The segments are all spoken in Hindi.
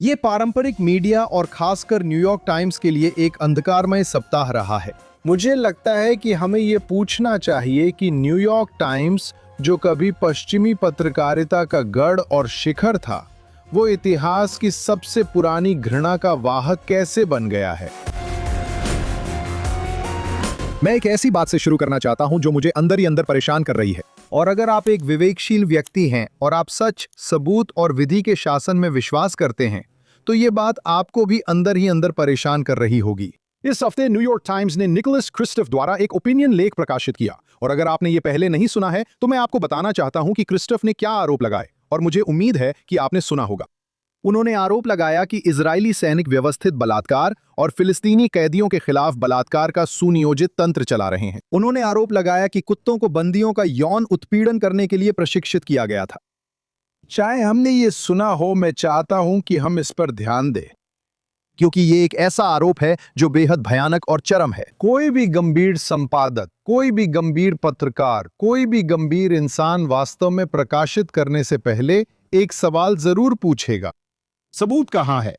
ये पारंपरिक मीडिया और खासकर न्यूयॉर्क टाइम्स के लिए एक अंधकारमय सप्ताह रहा है। मुझे लगता है कि हमें ये पूछना चाहिए कि न्यूयॉर्क टाइम्स, जो कभी पश्चिमी पत्रकारिता का गढ़ और शिखर था, वो इतिहास की सबसे पुरानी घृणा का वाहक कैसे बन गया है। मैं एक ऐसी बात से शुरू करना चाहता हूं जो मुझे अंदर ही अंदर परेशान कर रही है। और अगर आप एक विवेकशील व्यक्ति हैं और आप सच, सबूत और विधि के शासन में विश्वास करते हैं, तो ये बात आपको भी अंदर ही अंदर परेशान कर रही होगी। इस हफ्ते न्यूयॉर्क टाइम्स ने निकोलस क्रिस्टफ द्वारा एक ओपिनियन लेख प्रकाशित किया, और अगर आपने ये पहले नहीं सुना है तो मैं आपको बताना चाहता हूं कि क्रिस्टफ ने क्या आरोप लगाए, और मुझे उम्मीद है कि आपने सुना होगा। उन्होंने आरोप लगाया कि इजरायली सैनिक व्यवस्थित बलात्कार और फिलिस्तीनी कैदियों के खिलाफ बलात्कार का सुनियोजित तंत्र चला रहे हैं। उन्होंने आरोप लगाया कि कुत्तों को बंदियों का यौन उत्पीड़न करने के लिए प्रशिक्षित किया गया था। चाहे हमने ये सुना हो, मैं चाहता हूं कि हम इस पर ध्यान दें, क्योंकि ये एक ऐसा आरोप है जो बेहद भयानक और चरम है। कोई भी गंभीर संपादक, कोई भी गंभीर पत्रकार, कोई भी गंभीर इंसान वास्तव में प्रकाशित करने से पहले एक सवाल जरूर पूछेगा, सबूत कहां है?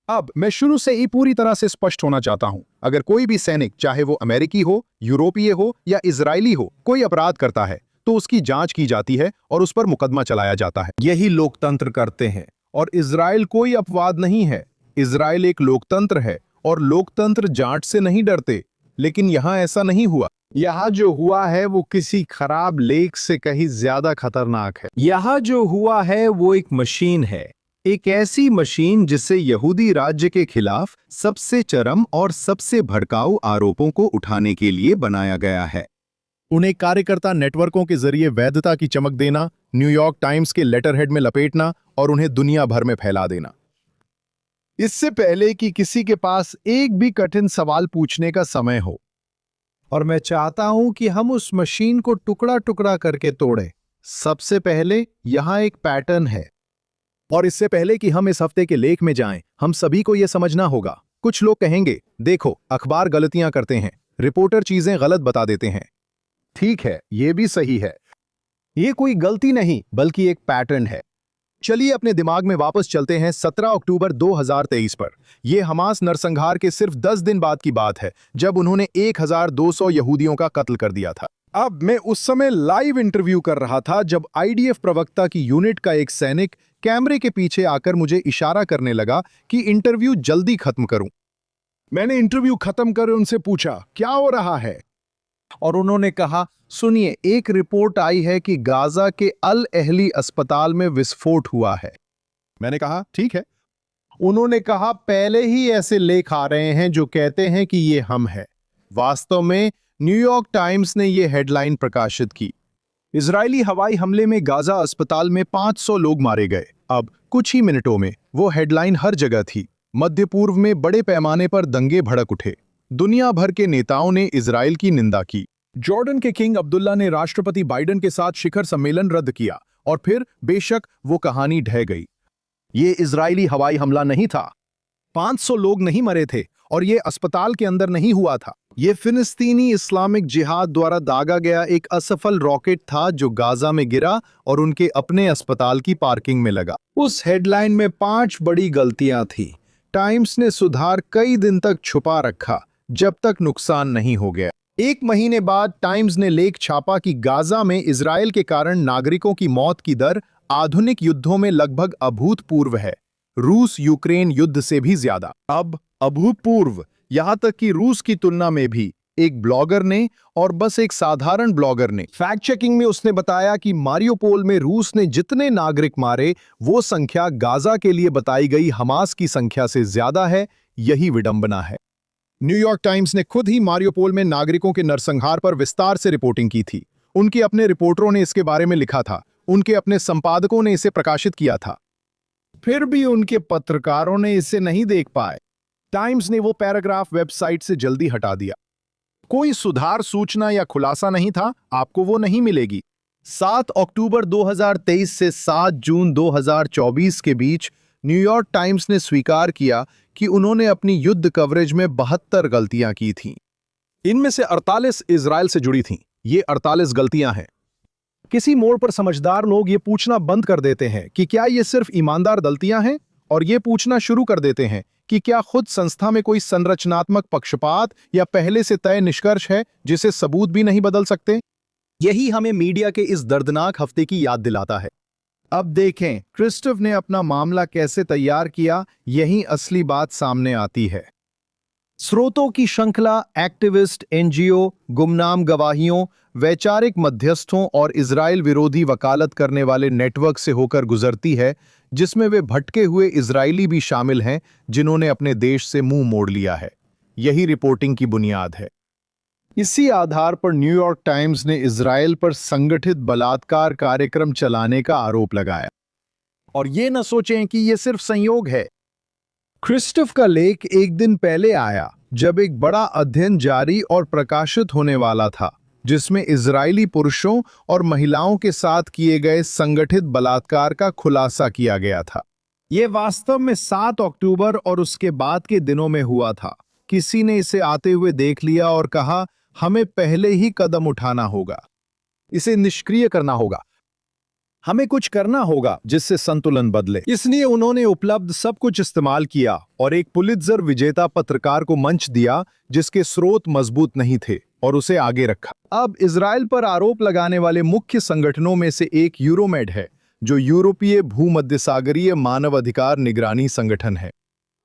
अब मैं शुरू से ही पूरी तरह से स्पष्ट होना चाहता हूं। अगर कोई भी सैनिक, चाहे वो अमेरिकी हो, यूरोपीय हो या इजरायली हो, कोई अपराध करता है तो उसकी जांच की जाती है और उस पर मुकदमा चलाया जाता है। यही लोकतंत्र करते हैं, और इजराइल कोई अपवाद नहीं है। इजराइल एक लोकतंत्र है और लोकतंत्र जांच से नहीं डरते। लेकिन यहां ऐसा नहीं हुआ। यहां जो हुआ है वो किसी खराब लेख से कहीं ज्यादा खतरनाक है। यहां जो हुआ है वो एक मशीन है, एक ऐसी मशीन जिसे यहूदी राज्य के खिलाफ सबसे चरम और सबसे भड़काऊ आरोपों को उठाने के लिए बनाया गया है। उन्हें कार्यकर्ता नेटवर्कों के जरिए वैधता की चमक देना, न्यूयॉर्क टाइम्स के लेटरहेड में लपेटना और उन्हें दुनिया भर में फैला देना। इससे पहले कि किसी के पास एक भी कठिन सवाल पूछने का समय हो, और मैं चाहता हूं कि हम उस मशीन को टुकड़ा टुकड़ा करके तोड़ें। सबसे पहले यहां एक पैटर्न है, और इससे पहले कि हम इस हफ्ते के लेख में जाएं, हम सभी को यह समझना होगा। कुछ लोग कहेंगे, देखो, अखबार गलतियां करते हैं, रिपोर्टर चीजें गलत बता देते हैं। ठीक है, यह भी सही है। यह कोई गलती नहीं, बल्कि एक पैटर्न है। चलिए अपने दिमाग में वापस चलते हैं 17 अक्टूबर 2023 पर। यह हमास नरसंहार के सिर्फ 10 दिन बाद की बात है, जब उन्होंने 1200 यहूदियों का कत्ल कर दिया था। अब मैं उस समय लाइव इंटरव्यू कर रहा था जब आईडीएफ प्रवक्ता की यूनिट का एक सैनिक कैमरे के पीछे आकर मुझे इशारा करने लगा कि इंटरव्यू जल्दी खत्म करूं। मैंने इंटरव्यू खत्म कर उनसे पूछा, क्या हो रहा है? और उन्होंने कहा, सुनिए, एक रिपोर्ट आई है कि गाजा के अल अहली अस्पताल में विस्फोट हुआ है। मैंने कहा, ठीक है। उन्होंने कहा, पहले ही ऐसे लेख आ रहे हैं जो कहते हैं कि ये हम हैं। वास्तव में न्यूयॉर्क टाइम्स ने यह हेडलाइन प्रकाशित की, इजरायली हवाई हमले में गाजा अस्पताल में 500 लोग मारे गए। अब कुछ ही मिनटों में वो हेडलाइन हर जगह थी। मध्य पूर्व में बड़े पैमाने पर दंगे भड़क उठे। दुनिया भर के नेताओं ने इजराइल की निंदा की। जॉर्डन के किंग अब्दुल्ला ने राष्ट्रपति बाइडेन के साथ शिखर सम्मेलन रद्द किया, और फिर बेशक वो कहानी ढह गई। ये इजरायली हवाई हमला नहीं था, 500 लोग नहीं मरे थे, और ये अस्पताल के अंदर नहीं हुआ था। ये फिलिस्तीनी इस्लामिक जिहाद द्वारा दागा गया एक असफल रॉकेट था जो गाजा में गिरा और उनके अपने अस्पताल की पार्किंग में लगा। उस हेडलाइन में 5 बड़ी गलतियां थी। टाइम्स ने सुधार कई दिन तक छुपा रखा, जब तक नुकसान नहीं हो गया। 1 महीने बाद टाइम्स ने लेख छापा कि गाजा में इजराइल के कारण नागरिकों की मौत की दर आधुनिक युद्धों में लगभग अभूतपूर्व है, रूस यूक्रेन युद्ध से भी ज्यादा। अब अभूतपूर्व, यहां तक कि रूस की तुलना में भी। एक ब्लॉगर ने, और बस एक साधारण ब्लॉगर ने, फैक्ट चेकिंग में उसने बताया कि मारियोपोल में रूस ने जितने नागरिक मारे, वो संख्या गाजा के लिए बताई गई हमास की संख्या से ज्यादा है। यही विडंबना है। न्यूयॉर्क टाइम्स ने खुद ही मारियोपोल में नागरिकों के नरसंहार पर विस्तार से रिपोर्टिंग की थी। उनके अपने रिपोर्टरों ने इसके बारे में लिखा था, उनके अपने संपादकों ने इसे प्रकाशित किया था। फिर भी उनके पत्रकारों ने इसे नहीं देख पाए। टाइम्स ने वो पैराग्राफ वेबसाइट से जल्दी हटा दिया। कोई सुधार सूचना या खुलासा नहीं था, आपको वो नहीं मिलेगी। 7 अक्टूबर 2023 से 7 जून 2024 के बीच न्यूयॉर्क टाइम्स ने स्वीकार किया कि उन्होंने अपनी युद्ध कवरेज में 72 गलतियां की थीं। इनमें से 48 इजराइल से जुड़ी थीं। ये 48 गलतियां हैं। किसी मोड़ पर समझदार लोग ये पूछना बंद कर देते हैं कि क्या ये सिर्फ ईमानदार गलतियां हैं, और ये पूछना शुरू कर देते हैं कि क्या खुद संस्था में कोई संरचनात्मक पक्षपात या पहले से तय निष्कर्ष है जिसे सबूत भी नहीं बदल सकते। यही हमें मीडिया के इस दर्दनाक हफ्ते की याद दिलाता है। अब देखें क्रिस्टोफ ने अपना मामला कैसे तैयार किया, यही असली बात सामने आती है। स्रोतों की श्रृंखला एक्टिविस्ट, एनजीओ, गुमनाम गवाहियों, वैचारिक मध्यस्थों और इजराइल विरोधी वकालत करने वाले नेटवर्क से होकर गुजरती है, जिसमें वे भटके हुए इजरायली भी शामिल हैं जिन्होंने अपने देश से मुंह मोड़ लिया है। यही रिपोर्टिंग की बुनियाद है। इसी आधार पर न्यूयॉर्क टाइम्स ने इजराइल पर संगठित बलात्कार कार्यक्रम चलाने का आरोप लगाया। और ये न सोचें कि ये सिर्फ संयोग है। क्रिस्टोफ का लेख एक दिन पहले आया जब एक बड़ा अध्ययन जारी और प्रकाशित होने वाला था, जिसमें इजरायली पुरुषों और महिलाओं के साथ किए गए संगठित बलात्कार का खुलासा किया गया था। यह वास्तव में 7 अक्टूबर और उसके बाद के दिनों में हुआ था। किसी ने इसे आते हुए देख लिया और कहा, हमें पहले ही कदम उठाना होगा, इसे निष्क्रिय करना होगा, हमें कुछ करना होगा जिससे संतुलन बदले। इसलिए उन्होंने उपलब्ध सब कुछ इस्तेमाल किया और एक पुलित्जर विजेता पत्रकार को मंच दिया जिसके स्रोत मजबूत नहीं थे, और उसे आगे रखा। अब इजराइल पर आरोप लगाने वाले मुख्य संगठनों में से एक यूरोमेड है, जो यूरोपीय भूमध्यसागरीय मानव अधिकार निगरानी संगठन है।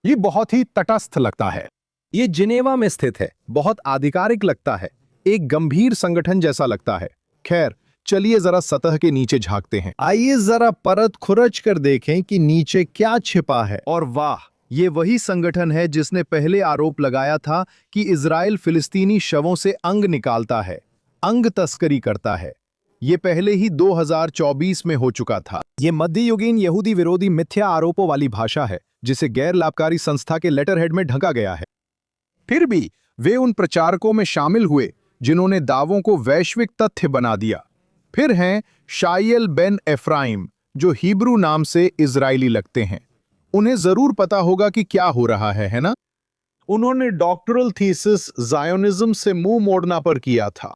ये बहुत ही तटस्थ लगता है। ये जिनेवा में स्थित है, बहुत आधिकारिक लगता है, एक गंभीर संगठन जैसा लगता है। खैर, चलिए जरा सतह के नीचे झांकते हैं। आइए जरा परत खुरच कर देखें कि नीचे क्या छिपा है। और वाह, ये वही संगठन है जिसने पहले आरोप लगाया था कि इजराइल फिलिस्तीनी शवों से अंग निकालता है, अंग तस्करी करता है। ये पहले ही 2024 में हो चुका था। ये मध्ययुगीन यहूदी विरोधी मिथ्या आरोपों वाली भाषा है जिसे गैर लाभकारी संस्था के लेटरहेड में ढका गया है। फिर भी वे उन प्रचारकों में शामिल हुए जिन्होंने दावों को वैश्विक तथ्य बना दिया। फिर हैं शायल बेन एफ्राइम, जो हिब्रू नाम से इजरायली लगते हैं। उन्हें जरूर पता होगा कि क्या हो रहा है ना? उन्होंने डॉक्टरल थीसिस जायोनिज्म से मुंह मोड़ना पर किया था,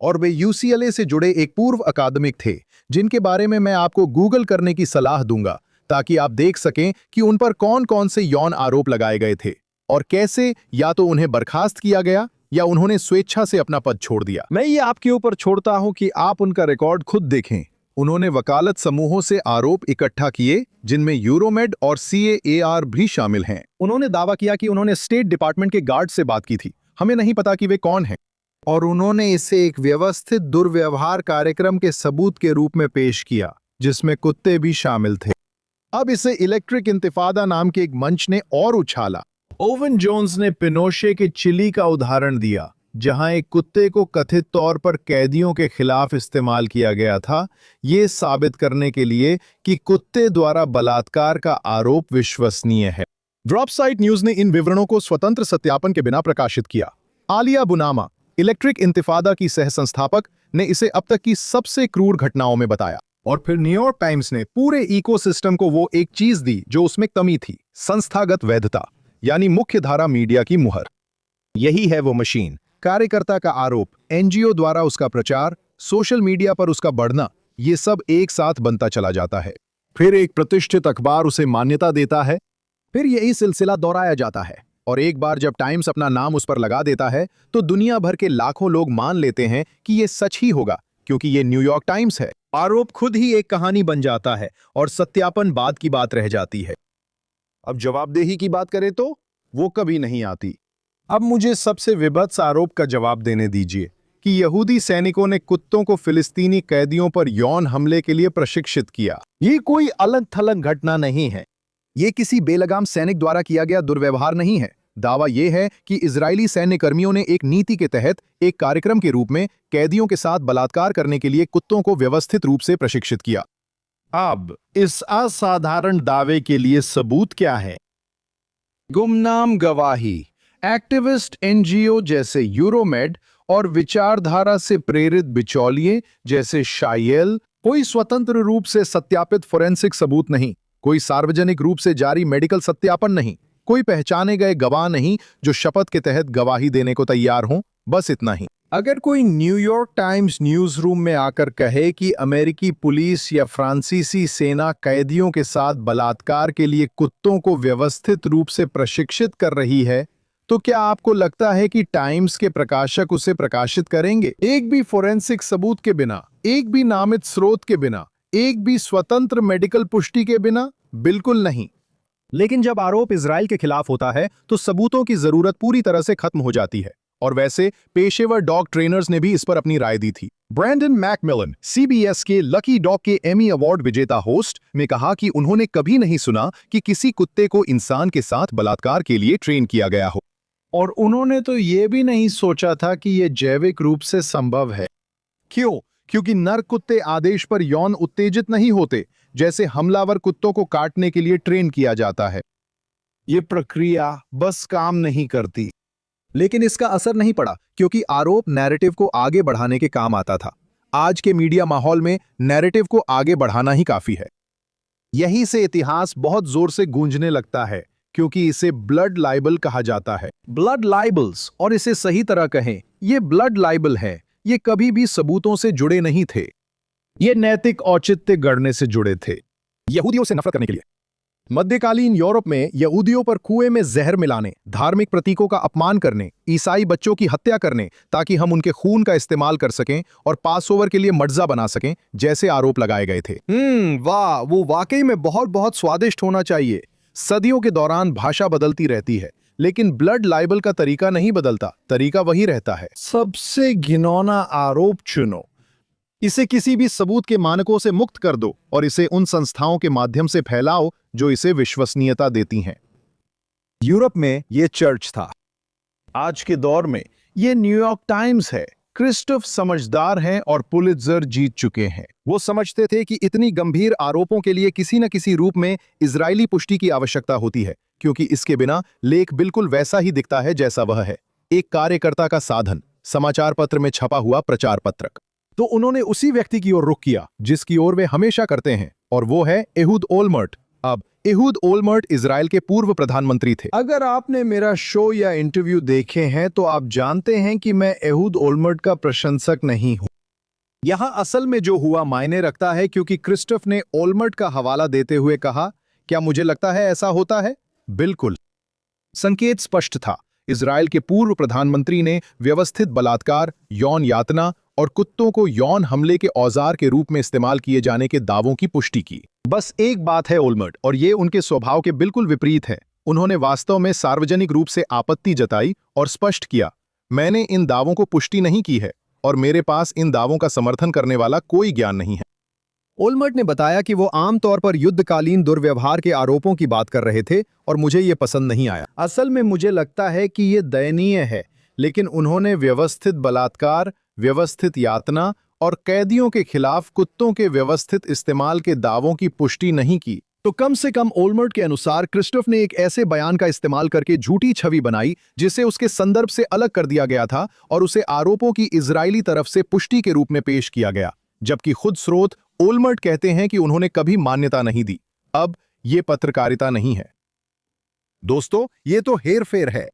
और वे यूसीएलए से जुड़े एक पूर्व अकादमिक थे जिनके बारे में मैं आपको गूगल करने की सलाह दूंगा ताकि आप देख सकें कि उन पर कौन कौन से यौन आरोप लगाए गए थे और कैसे या तो उन्हें बर्खास्त किया गया या उन्होंने स्वेच्छा से अपना पद छोड़ दिया। मैं ये आपके ऊपर छोड़ता हूं कि आप उनका रिकॉर्ड खुद देखें। उन्होंने वकालत समूहों से आरोप इकट्ठा किए जिनमें यूरोमेड और CAAR भी शामिल हैं। उन्होंने दावा किया कि उन्होंने स्टेट डिपार्टमेंट के गार्ड से बात की थी। हमें नहीं पता कि वे कौन हैं। और उन्होंने इसे एक व्यवस्थित दुर्व्यवहार कार्यक्रम के सबूत के रूप में पेश किया जिसमें कुत्ते भी शामिल थे। अब इसे इलेक्ट्रिक इंतिफादा नाम के एक मंच ने और उछाला। ओवन जोन्स ने पिनोशे के चिली का उदाहरण दिया, जहां एक कुत्ते को कथित तौर पर कैदियों के खिलाफ इस्तेमाल किया गया था, ये साबित करने के लिए कि कुत्ते द्वारा बलात्कार का आरोप विश्वसनीय है। ड्रॉपसाइट न्यूज ने इन विवरणों को स्वतंत्र सत्यापन के बिना प्रकाशित किया। आलिया बुनामा, इलेक्ट्रिक इंतिफादा की सह-संस्थापक, ने इसे अब तक की सबसे क्रूर घटनाओं में बताया। और फिर न्यूयॉर्क टाइम्स ने पूरे इकोसिस्टम को वो एक चीज दी जो उसमें कमी थी, संस्थागत वैधता, यानी मुख्यधारा मीडिया की मुहर। यही है वो मशीन। कार्यकर्ता का आरोप, एनजीओ द्वारा उसका प्रचार, सोशल मीडिया पर उसका बढ़ना, ये सब एक साथ बनता चला जाता है। फिर एक प्रतिष्ठित अखबार उसे मान्यता देता है, फिर यही सिलसिला दोहराया जाता है, और एक बार जब टाइम्स अपना नाम उस पर लगा देता है तो दुनिया भर के लाखों लोग मान लेते हैं कि ये सच ही होगा क्योंकि ये न्यूयॉर्क टाइम्स है। आरोप खुद ही एक कहानी बन जाता है और सत्यापन बाद की बात रह जाती है। अब जवाबदेही की बात करें तो वो कभी नहीं आती। अब मुझे सबसे विभत्स आरोप का जवाब देने दीजिए कि यहूदी सैनिकों ने कुत्तों को फिलिस्तीनी कैदियों पर यौन हमले के लिए प्रशिक्षित किया। ये कोई अलग थलग घटना नहीं है। ये किसी बेलगाम सैनिक द्वारा किया गया दुर्व्यवहार नहीं है। दावा यह है कि इजरायली सैन्य कर्मियों ने एक नीति के तहत एक कार्यक्रम के रूप में कैदियों के साथ बलात्कार करने के लिए कुत्तों को व्यवस्थित रूप से प्रशिक्षित किया। अब इस असाधारण दावे के लिए सबूत क्या है? गुमनाम गवाही, एक्टिविस्ट एनजीओ जैसे यूरोमेड और विचारधारा से प्रेरित बिचौलिए जैसे शायल, कोई स्वतंत्र रूप से सत्यापित फोरेंसिक सबूत नहीं, कोई सार्वजनिक रूप से जारी मेडिकल सत्यापन नहीं, कोई पहचाने गए गवाह नहीं जो शपथ के तहत गवाही देने को तैयार हों, बस इतना ही। अगर कोई न्यूयॉर्क टाइम्स न्यूज रूम में आकर कहे कि अमेरिकी पुलिस या फ्रांसीसी सेना कैदियों के साथ बलात्कार के लिए कुत्तों को व्यवस्थित रूप से प्रशिक्षित कर रही है, तो क्या आपको लगता है कि टाइम्स के प्रकाशक उसे प्रकाशित करेंगे? एक भी फोरेंसिक सबूत के बिना, एक भी नामित स्रोत के बिना, एक भी स्वतंत्र मेडिकल पुष्टि के बिना? बिल्कुल नहीं। लेकिन जब आरोप इजराइल के खिलाफ होता है तो सबूतों की जरूरत पूरी तरह से खत्म हो जाती है। और वैसे पेशेवर डॉग ट्रेनर्स ने भी इस पर अपनी राय दी थी। ब्रैंडन मैकमिलन, सीबीएस के लकी डॉग के एमी अवार्ड विजेता होस्ट, ने कहा कि उन्होंने कभी नहीं सुना कि किसी कुत्ते को इंसान के साथ बलात्कार के लिए ट्रेन किया गया हो। और उन्होंने तो ये भी नहीं सोचा था कि यह जैविक रूप से संभव है। क्यों? क्योंकि नर कुत्ते आदेश पर यौन उत्तेजित नहीं होते, जैसे हमलावर कुत्तों को काटने के लिए ट्रेन किया जाता है। ये प्रक्रिया बस काम नहीं करती। लेकिन इसका असर नहीं पड़ा, क्योंकि आरोप नैरेटिव को आगे बढ़ाने के काम आता था। आज के मीडिया माहौल में नैरेटिव को आगे बढ़ाना ही काफी है। यहीं से इतिहास बहुत जोर से गूंजने लगता है, क्योंकि इसे ब्लड लाइबल कहा जाता है। ब्लड लाइबल्स, और इसे सही तरह कहें, ये ब्लड लाइबल है। ये कभी भी सबूतों से जुड़े नहीं थे। ये नैतिक औचित्य गढ़ने से जुड़े थे, यहूदियों से नफरत करने के लिए। मध्यकालीन यूरोप में यहूदियों पर कुएं में जहर मिलाने, धार्मिक प्रतीकों का अपमान करने, ईसाई बच्चों की हत्या करने ताकि हम उनके खून का इस्तेमाल कर सकें और पासओवर के लिए मर्जा बना सकें, जैसे आरोप लगाए गए थे। वाह, वो वाकई में बहुत बहुत स्वादिष्ट होना चाहिए। सदियों के दौरान भाषा बदलती रहती है, लेकिन ब्लड लाइबल का तरीका नहीं बदलता, तरीका वही रहता है। सबसे घिनौना आरोप चुनो, इसे किसी भी सबूत के मानकों से मुक्त कर दो और इसे उन संस्थाओं के माध्यम से फैलाओ जो इसे विश्वसनीयता देती हैं। यूरोप में यह चर्च था। आज के दौर में यह न्यूयॉर्क टाइम्स है। क्रिस्टोफ समझदार हैं और पुलित्जर जीत चुके हैं। वो समझते थे कि इतनी गंभीर आरोपों के लिए किसी न किसी रूप में इजरायली पुष्टि की आवश्यकता होती है, क्योंकि इसके बिना लेख बिल्कुल वैसा ही दिखता है जैसा वह है, एक कार्यकर्ता का साधन, समाचार पत्र में छपा हुआ प्रचार पत्रक। तो उन्होंने उसी व्यक्ति की ओर रुख किया जिसकी ओर वे हमेशा करते हैं, और वो है एहूद ओलमर्ट। अब एहूद ओलमर्ट इजराइल के पूर्व प्रधानमंत्री थे। अगर आपने मेरा शो या इंटरव्यू देखे हैं तो आप जानते हैं कि मैं एहूद ओलमर्ट का प्रशंसक नहीं हूं। यहां असल में जो हुआ मायने रखता है, क्योंकि क्रिस्टोफ ने ओलमर्ट का हवाला देते हुए कहा, क्या मुझे लगता है ऐसा होता है? बिल्कुल। संकेत स्पष्ट था। इजराइल के पूर्व प्रधानमंत्री ने व्यवस्थित बलात्कार, यौन यातना और कुत्तों को यौन हमले के औजार के रूप में इस्तेमाल किए जाने के दावों की पुष्टि की। बस एक बात है ओलमर्ट, और ये उनके स्वभाव के बिल्कुल विपरीत है। उन्होंने वास्तव में सार्वजनिक रूप से आपत्ति जताई और स्पष्ट किया, मैंने इन दावों को पुष्टि नहीं की है और मेरे पास इन दावों का समर्थन करने वाला कोई ज्ञान नहीं है। ओलमर्ट ने बताया कि वो आमतौर पर युद्धकालीन दुर्व्यवहार के आरोपों की बात कर रहे थे और मुझे ये पसंद नहीं आया। असल में मुझे लगता है कि ये दयनीय है, लेकिन उन्होंने व्यवस्थित बलात्कार, व्यवस्थित यातना और कैदियों के खिलाफ कुत्तों के व्यवस्थित इस्तेमाल के दावों की पुष्टि नहीं की। तो कम से कम ओलमर्ट के अनुसार क्रिस्टोफ ने एक ऐसे बयान का इस्तेमाल करके झूठी छवि बनाई जिसे उसके संदर्भ से अलग कर दिया गया था और उसे आरोपों की इजरायली तरफ से पुष्टि के रूप में पेश किया गया, जबकि खुद स्रोत ओलमर्ट कहते हैं कि उन्होंने कभी मान्यता नहीं दी। अब यह पत्रकारिता नहीं है दोस्तों, ये तो हेरफेर है।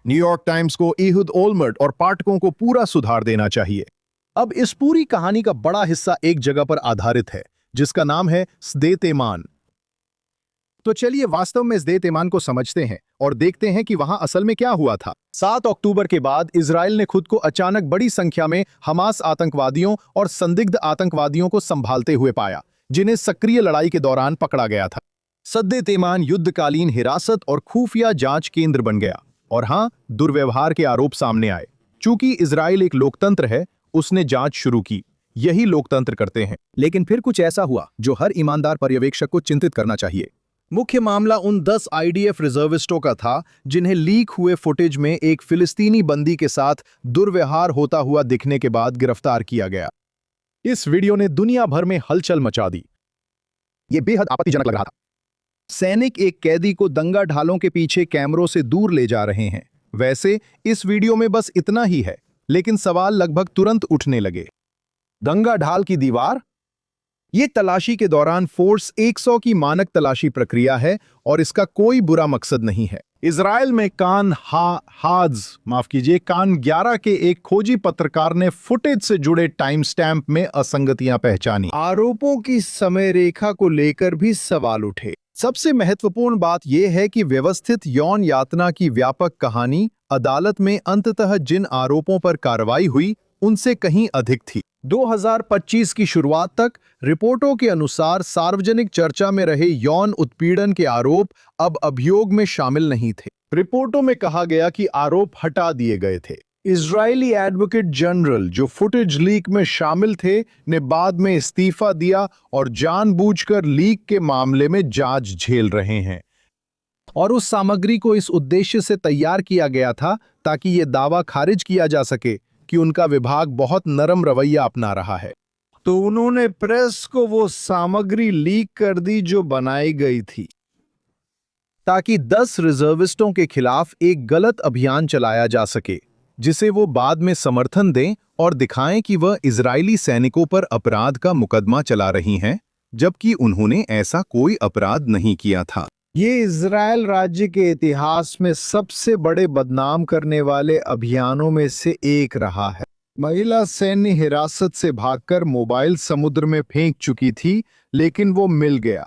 न्यूयॉर्क टाइम्स को एहूद ओलमर्ट और पाठकों को पूरा सुधार देना चाहिए। अब इस पूरी कहानी का बड़ा हिस्सा एक जगह पर आधारित है, जिसका नाम है सदे तेमान। तो चलिए वास्तव में सदे तेमान को समझते हैं और देखते हैं कि वहां असल में क्या हुआ था। 7 अक्टूबर के बाद इजराइल ने खुद को अचानक बड़ी संख्या में हमास आतंकवादियों और संदिग्ध आतंकवादियों को संभालते हुए पाया, जिन्हें सक्रिय लड़ाई के दौरान पकड़ा गया था। सदे तेमान युद्धकालीन हिरासत और खुफिया जांच केंद्र बन गया, और हां, दुर्व्यवहार के आरोप सामने आए। चूंकि इजराइल एक लोकतंत्र है, उसने जांच शुरू की। यही लोकतंत्र करते हैं। लेकिन फिर कुछ ऐसा हुआ जो हर ईमानदार पर्यवेक्षक को चिंतित करना चाहिए। मुख्य मामला उन 10 आईडीएफ रिजर्विस्टों का था जिन्हें लीक हुए फुटेज में एक फिलिस्तीनी बंदी के साथ दुर्व्यवहार होता हुआ दिखने के बाद गिरफ्तार किया गया। इस वीडियो ने दुनिया भर में हलचल मचा दी। यह बेहद आपत्तिजनक लग रहा था। सैनिक एक कैदी को दंगा ढालों के पीछे कैमरों से दूर ले जा रहे हैं। वैसे इस वीडियो में बस इतना ही है, लेकिन सवाल लगभग तुरंत उठने लगे। दंगा ढाल की दीवार? ये तलाशी के दौरान फोर्स 100 की मानक तलाशी प्रक्रिया है और इसका कोई बुरा मकसद नहीं है। इजराइल में कान 11 के एक खोजी पत्रकार ने फुटेज से जुड़े टाइम स्टैंप में असंगतियां पहचानी। आरोपों की समय रेखा को लेकर भी सवाल उठे। सबसे महत्वपूर्ण बात यह है कि व्यवस्थित यौन यातना की व्यापक कहानी अदालत में अंततः जिन आरोपों पर कार्रवाई हुई उनसे कहीं अधिक थी। 2025 की शुरुआत तक रिपोर्टों के अनुसार सार्वजनिक चर्चा में रहे यौन उत्पीड़न के आरोप अब अभियोग में शामिल नहीं थे। रिपोर्टों में कहा गया कि आरोप हटा दिए गए थे। इजरायली एडवोकेट जनरल जो फुटेज लीक में शामिल थे ने बाद में इस्तीफा दिया और जानबूझकर लीक के मामले में जांच झेल रहे हैं। और उस सामग्री को इस उद्देश्य से तैयार किया गया था ताकि ये दावा खारिज किया जा सके कि उनका विभाग बहुत नरम रवैया अपना रहा है। तो उन्होंने प्रेस को वो सामग्री लीक कर दी जो बनाई गई थी, ताकि 10 रिजर्विस्टों के खिलाफ एक गलत अभियान चलाया जा सके, जिसे वो बाद में समर्थन दें और दिखाएं कि वह इजरायली सैनिकों पर अपराध का मुकदमा चला रही हैं, जबकि उन्होंने ऐसा कोई अपराध नहीं किया था। ये इजरायल राज्य के इतिहास में सबसे बड़े बदनाम करने वाले अभियानों में से एक रहा है। महिला सैन्य हिरासत से भागकर मोबाइल समुद्र में फेंक चुकी थी, लेकिन वो मिल गया।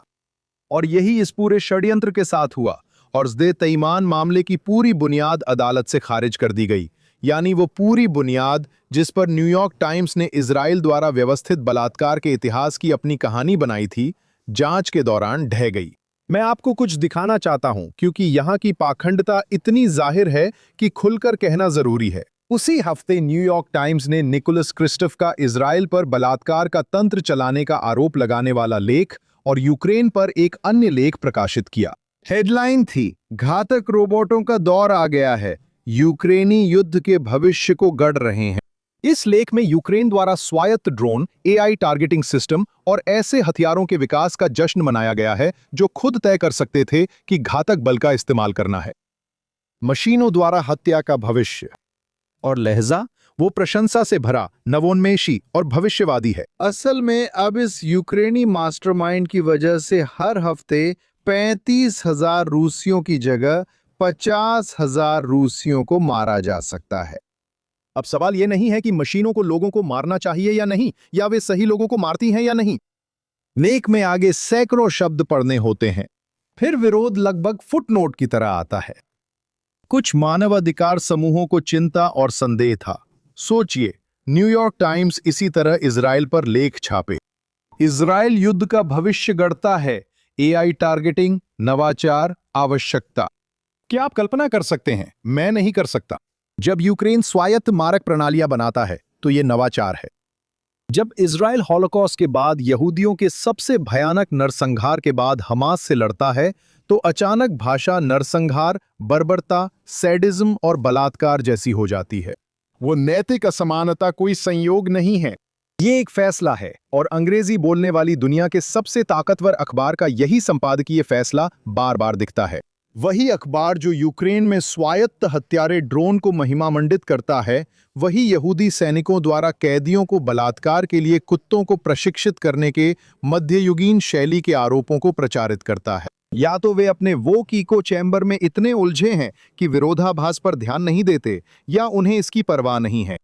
और यही इस पूरे षड्यंत्र के साथ हुआ और ज़दे तईमान मामले की पूरी बुनियाद अदालत से खारिज कर दी गई, यानी वो पूरी बुनियाद जिस पर न्यूयॉर्क टाइम्स ने इजराइल द्वारा व्यवस्थित बलात्कार के इतिहास की अपनी कहानी बनाई थी, जांच के दौरान ढह गई। मैं आपको कुछ दिखाना चाहता हूं क्योंकि यहां की पाखंडता इतनी जाहिर है कि खुलकर कहना जरूरी है। उसी हफ्ते न्यूयॉर्क टाइम्स ने निकोलस क्रिस्टफ का इजराइल पर बलात्कार का तंत्र चलाने का आरोप लगाने वाला लेख और यूक्रेन पर एक अन्य लेख प्रकाशित किया। हेडलाइन थी, घातक रोबोटों का दौर आ गया है, यूक्रेनी युद्ध के भविष्य को गढ़ रहे हैं। इस लेख में यूक्रेन द्वारा स्वायत्त ड्रोन, एआई टारगेटिंग सिस्टम और ऐसे हथियारों के विकास का जश्न मनाया गया है जो खुद तय कर सकते थे कि घातक बल का इस्तेमाल करना है। मशीनों द्वारा हत्या का भविष्य और लहजा वो प्रशंसा से भरा, नवोन्मेषी और भविष्यवादी है। असल में अब इस यूक्रेनी मास्टरमाइंड की वजह से हर हफ्ते 35,000 रूसियों की जगह 50,000 रूसियों को मारा जा सकता है। अब सवाल यह नहीं है कि मशीनों को लोगों को मारना चाहिए या नहीं, या वे सही लोगों को मारती हैं या नहीं। लेख में आगे सैकड़ों शब्द पढ़ने होते हैं। फिर विरोध लगभग फुटनोट की तरह आता है। कुछ मानवाधिकार समूहों को चिंता और संदेह था। सोचिए, न्यूयॉर्क टाइम्स इसी तरह इजराइल पर लेख छापे। इजराइल युद्ध का भविष्य गढ़ता है, एआई टारगेटिंग, नवाचार, आवश्यकता। क्या आप कल्पना कर सकते हैं? मैं नहीं कर सकता। जब यूक्रेन स्वायत्त मारक प्रणालियां बनाता है तो यह नवाचार है। जब इजराइल हॉलोकॉस्ट के बाद यहूदियों के सबसे भयानक नरसंहार के बाद हमास से लड़ता है तो अचानक भाषा नरसंहार, बर्बरता, सैडिज्म और बलात्कार जैसी हो जाती है। वो नैतिक असमानता कोई संयोग नहीं है, ये एक फैसला है। और अंग्रेजी बोलने वाली दुनिया के सबसे ताकतवर अखबार का यही संपादकीय फैसला बार बार दिखता है। वही अखबार जो यूक्रेन में स्वायत्त हत्यारे ड्रोन को महिमामंडित करता है, वही यहूदी सैनिकों द्वारा कैदियों को बलात्कार के लिए कुत्तों को प्रशिक्षित करने के मध्ययुगीन शैली के आरोपों को प्रचारित करता है। या तो वे अपने वो कीको चैम्बर में इतने उलझे हैं कि विरोधाभास पर ध्यान नहीं देते, या उन्हें इसकी परवाह नहीं है।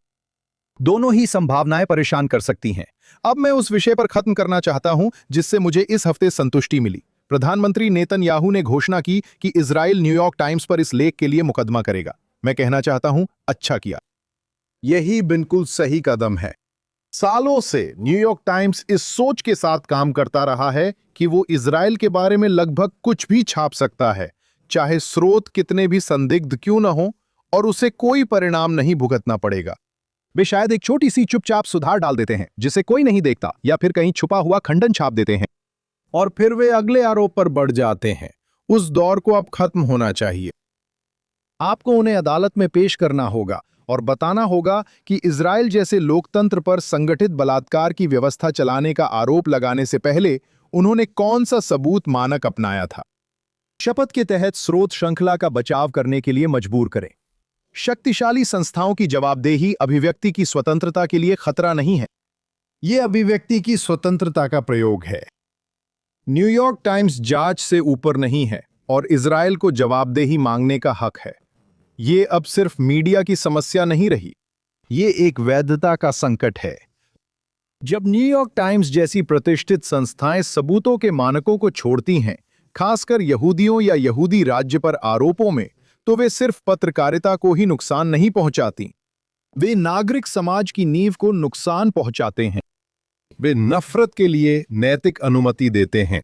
दोनों ही संभावनाएं परेशान कर सकती हैं। अब मैं उस विषय पर खत्म करना चाहता हूं जिससे मुझे इस हफ्ते संतुष्टि मिली। प्रधानमंत्री नेतन्याहू ने घोषणा की कि इजराइल न्यूयॉर्क टाइम्स पर इस लेख के लिए मुकदमा करेगा। मैं कहना चाहता हूं, अच्छा किया। यही बिल्कुल सही कदम है। सालों से न्यूयॉर्क टाइम्स इस सोच के साथ काम करता रहा है कि वो इजराइल के बारे में लगभग कुछ भी छाप सकता है, चाहे स्रोत कितने भी संदिग्ध क्यों न हो, और उसे कोई परिणाम नहीं भुगतना पड़ेगा। वे शायद एक छोटी सी चुपचाप सुधार डाल देते हैं जिसे कोई नहीं देखता, या फिर कहीं छुपा हुआ खंडन छाप देते हैं, और फिर वे अगले आरोप पर बढ़ जाते हैं। उस दौर को अब खत्म होना चाहिए। आपको उन्हें अदालत में पेश करना होगा और बताना होगा कि इजराइल जैसे लोकतंत्र पर संगठित बलात्कार की व्यवस्था चलाने का आरोप लगाने से पहले उन्होंने कौन सा सबूत मानक अपनाया था। शपथ के तहत स्रोत श्रृंखला का बचाव करने के लिए मजबूर करें। शक्तिशाली संस्थाओं की जवाबदेही अभिव्यक्ति की स्वतंत्रता के लिए खतरा नहीं है। ये अभिव्यक्ति की स्वतंत्रता का प्रयोग है। न्यूयॉर्क टाइम्स जांच से ऊपर नहीं है और इजराइल को जवाबदेही मांगने का हक है। ये अब सिर्फ मीडिया की समस्या नहीं रही, ये एक वैधता का संकट है। जब न्यूयॉर्क टाइम्स जैसी प्रतिष्ठित संस्थाएं सबूतों के मानकों को छोड़ती हैं, खासकर यहूदियों या यहूदी राज्य पर आरोपों में, तो वे सिर्फ पत्रकारिता को ही नुकसान नहीं पहुंचाती, वे नागरिक समाज की नींव को नुकसान पहुंचाते हैं। वे नफरत के लिए नैतिक अनुमति देते हैं।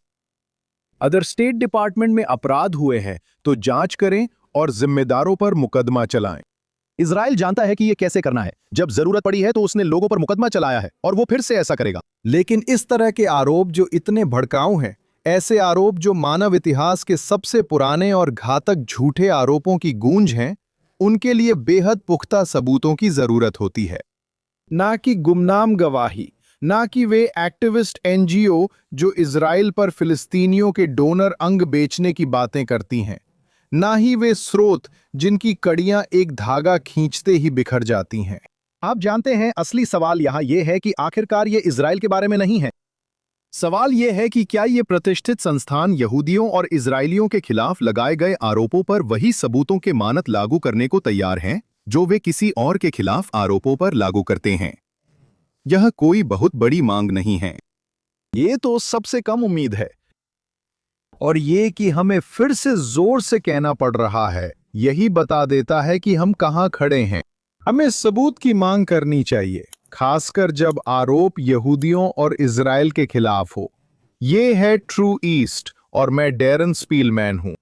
अगर स्टेट डिपार्टमेंट में अपराध हुए हैं तो जांच करें और जिम्मेदारों पर मुकदमा चलाएं। इजराइल जानता है कि ये कैसे करना है। जब जरूरत पड़ी है तो उसने लोगों पर मुकदमा चलाया है और वो फिर से ऐसा करेगा। लेकिन इस तरह के आरोप जो इतने भड़काऊ हैं, ऐसे आरोप जो मानव इतिहास के सबसे पुराने और घातक झूठे आरोपों की गूंज हैं, उनके लिए बेहद पुख्ता सबूतों की जरूरत होती है। ना कि गुमनाम गवाही, ना कि वे एक्टिविस्ट एनजीओ जो इजराइल पर फिलिस्तीनियों के डोनर अंग बेचने की बातें करती हैं, ना ही वे स्रोत जिनकी कड़ियां एक धागा खींचते ही बिखर जाती हैं। आप जानते हैं, असली सवाल यहां यह है कि आखिरकार ये इजराइल के बारे में नहीं है। सवाल यह है कि क्या ये प्रतिष्ठित संस्थान यहूदियों और इजरायलियों के खिलाफ लगाए गए आरोपों पर वही सबूतों के मानक लागू करने को तैयार हैं जो वे किसी और के खिलाफ आरोपों पर लागू करते हैं। यह कोई बहुत बड़ी मांग नहीं है, ये तो सबसे कम उम्मीद है। और ये कि हमें फिर से जोर से कहना पड़ रहा है, यही बता देता है कि हम कहां खड़े हैं। हमें सबूत की मांग करनी चाहिए, खासकर जब आरोप यहूदियों और इजराइल के खिलाफ हो। ये है ट्रू ईस्ट और मैं डैरन स्पीलमैन हूं।